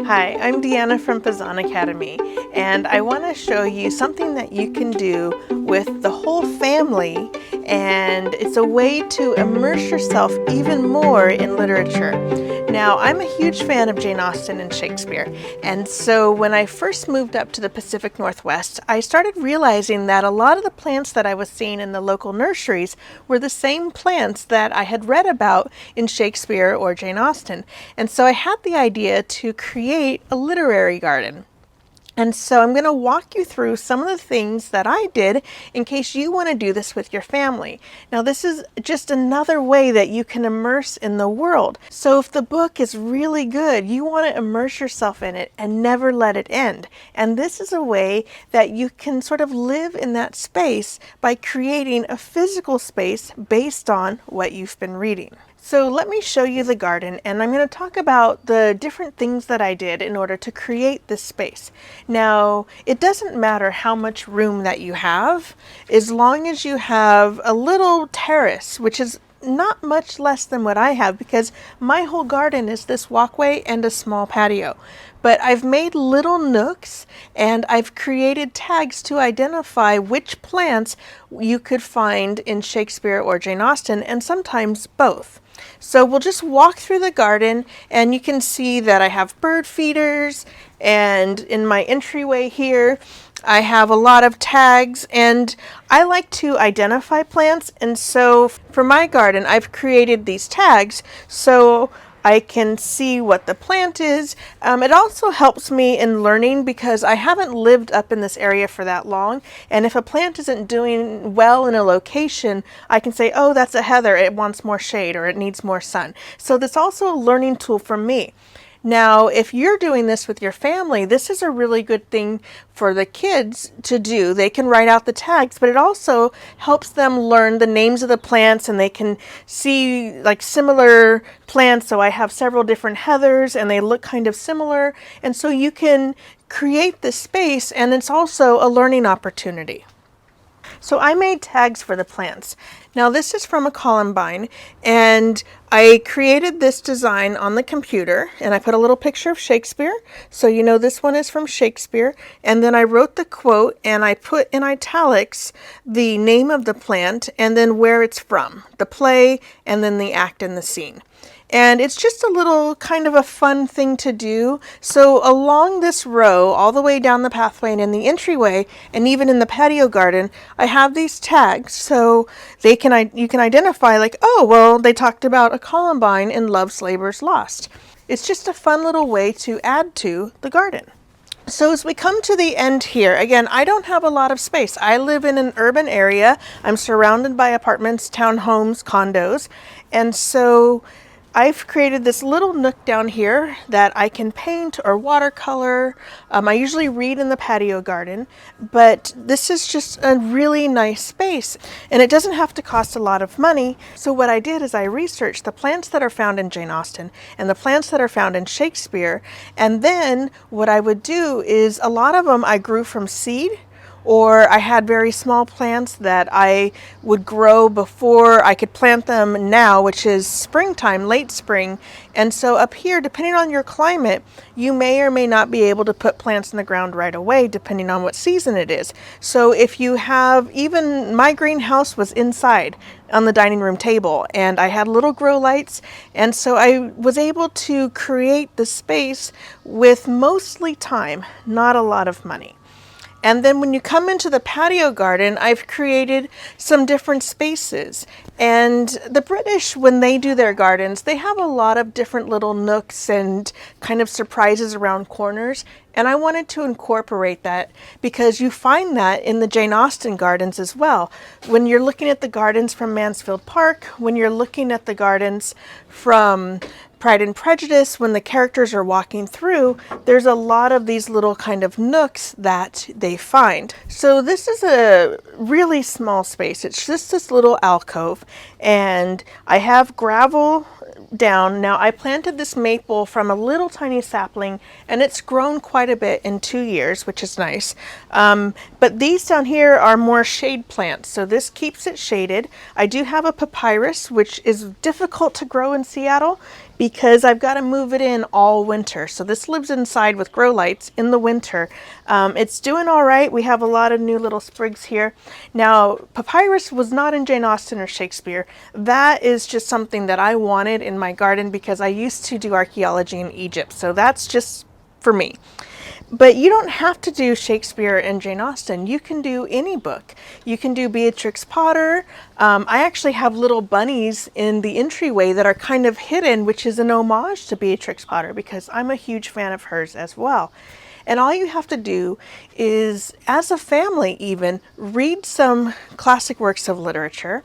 Hi, I'm Deanna from Pazan Academy, and I want to show you something that you can do with the whole family, and it's a way to immerse yourself even more in literature. Now, I'm a huge fan of Jane Austen and Shakespeare, and so when I first moved up to the Pacific Northwest, I started realizing that a lot of the plants that I was seeing in the local nurseries were the same plants that I had read about in Shakespeare or Jane Austen. And so I had the idea to create a literary garden. And so I'm going to walk you through some of the things that I did in case you want to do this with your family. Now, this is just another way that you can immerse in the world. So if the book is really good, you want to immerse yourself in it and never let it end. And this is a way that you can sort of live in that space by creating a physical space based on what you've been reading. So let me show you the garden, and I'm going to talk about the different things that I did in order to create this space. Now, it doesn't matter how much room that you have, as long as you have a little terrace, which is not much less than what I have, because my whole garden is this walkway and a small patio. But I've made little nooks and I've created tags to identify which plants you could find in Shakespeare or Jane Austen, and sometimes both. So we'll just walk through the garden, and you can see that I have bird feeders, and in my entryway here I have a lot of tags, and I like to identify plants, and so for my garden I've created these tags so I can see what the plant is. It also helps me in learning because I haven't lived up in this area for that long, and if a plant isn't doing well in a location, I can say, oh, that's a heather, it wants more shade or it needs more sun. So that's also a learning tool for me. Now, if you're doing this with your family, this is a really good thing for the kids to do. They can write out the tags, but it also helps them learn the names of the plants, and they can see like similar plants. So I have several different heathers and they look kind of similar. And so you can create this space, and it's also a learning opportunity. So I made tags for the plants. Now this is from a columbine, and I created this design on the computer, and I put a little picture of Shakespeare, so you know this one is from Shakespeare, and then I wrote the quote and I put in italics the name of the plant and then where it's from, the play, and then the act and the scene. And it's just a little kind of a fun thing to do. So along this row, all the way down the pathway and in the entryway, and even in the patio garden, I have these tags so you can identify like, oh, well, they talked about a columbine in Love's Labour's Lost. It's just a fun little way to add to the garden. So as we come to the end here, again, I don't have a lot of space. I live in an urban area. I'm surrounded by apartments, townhomes, condos, and so I've created this little nook down here that I can paint or watercolor. I usually read in the patio garden, but this is just a really nice space, and it doesn't have to cost a lot of money. So what I did is I researched the plants that are found in Jane Austen and the plants that are found in Shakespeare, and then what I would do is a lot of them I grew from seed, or I had very small plants that I would grow before I could plant them now, which is springtime, late spring. And so up here, depending on your climate, you may or may not be able to put plants in the ground right away, depending on what season it is. So if you have, even my greenhouse was inside on the dining room table, and I had little grow lights, and so I was able to create the space with mostly time, not a lot of money. And then when you come into the patio garden, I've created some different spaces. And the British, when they do their gardens, they have a lot of different little nooks and kind of surprises around corners. And I wanted to incorporate that because you find that in the Jane Austen gardens as well. When you're looking at the gardens from Mansfield Park, when you're looking at the gardens from Pride and Prejudice, when the characters are walking through, there's a lot of these little kind of nooks that they find. So this is a really small space. It's just this little alcove, and I have gravel down, now I planted this maple from a little tiny sapling, and it's grown quite a bit in 2 years, which is nice. But these down here are more shade plants, so this keeps it shaded. I do have a papyrus, which is difficult to grow in Seattle because I've got to move it in all winter. So this lives inside with grow lights in the winter. It's doing all right. We have a lot of new little sprigs here. Now, papyrus was not in Jane Austen or Shakespeare. That is just something that I wanted in my garden because I used to do archaeology in Egypt. So that's just for me. But you don't have to do Shakespeare and Jane Austen. You can do any book. You can do Beatrix Potter. I actually have little bunnies in the entryway that are kind of hidden, which is an homage to Beatrix Potter because I'm a huge fan of hers as well. And all you have to do is, as a family even, read some classic works of literature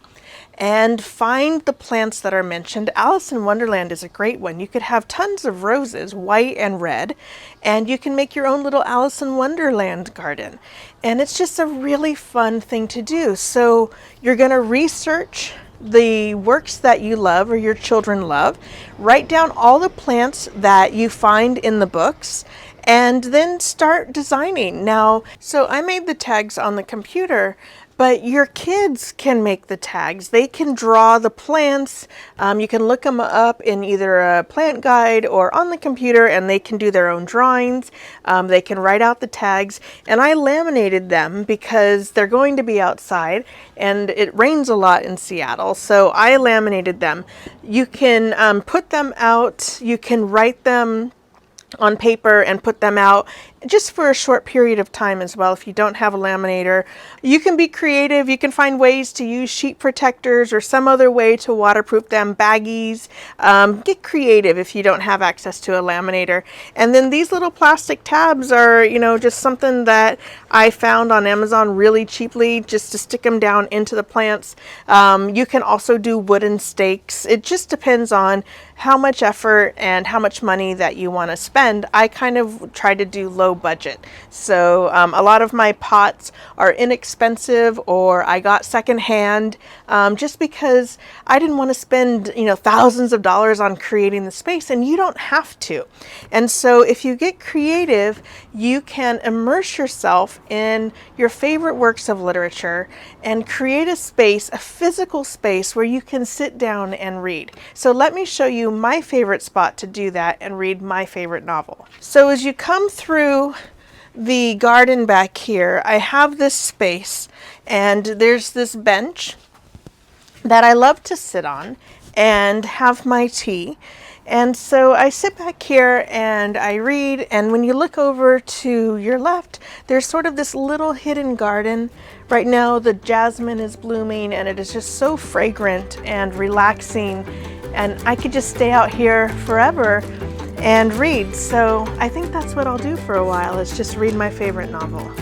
and find the plants that are mentioned. Alice in Wonderland is a great one. You could have tons of roses, white and red, and you can make your own little Alice in Wonderland garden. And it's just a really fun thing to do. So you're going to research the works that you love or your children love, write down all the plants that you find in the books, and then start designing. Now, so I made the tags on the computer, but your kids can make the tags. They can draw the plants. You can look them up in either a plant guide or on the computer, and they can do their own drawings. They can write out the tags, and I laminated them because they're going to be outside, and it rains a lot in Seattle, so I laminated them. You can put them out. You can write them on paper and put them out just for a short period of time as well. If you don't have a laminator, you can be creative. You can find ways to use sheet protectors or some other way to waterproof them, baggies. Get creative if you don't have access to a laminator. And then these little plastic tabs are, just something that I found on Amazon really cheaply, just to stick them down into the plants. You can also do wooden stakes. It just depends on how much effort and how much money that you want to spend. I kind of try to do low budget. So a lot of my pots are inexpensive, or I got secondhand, just because I didn't want to spend, thousands of dollars on creating the space, and you don't have to. And so if you get creative, you can immerse yourself in your favorite works of literature and create a space, a physical space where you can sit down and read. So let me show you my favorite spot to do that and read my favorite novel. So as you come through the garden back here, I have this space, and there's this bench that I love to sit on and have my tea. And so I sit back here and I read, and when you look over to your left, there's sort of this little hidden garden. Right now the jasmine is blooming, and it is just so fragrant and relaxing, and I could just stay out here forever and read. So I think that's what I'll do for a while, is just read my favorite novel.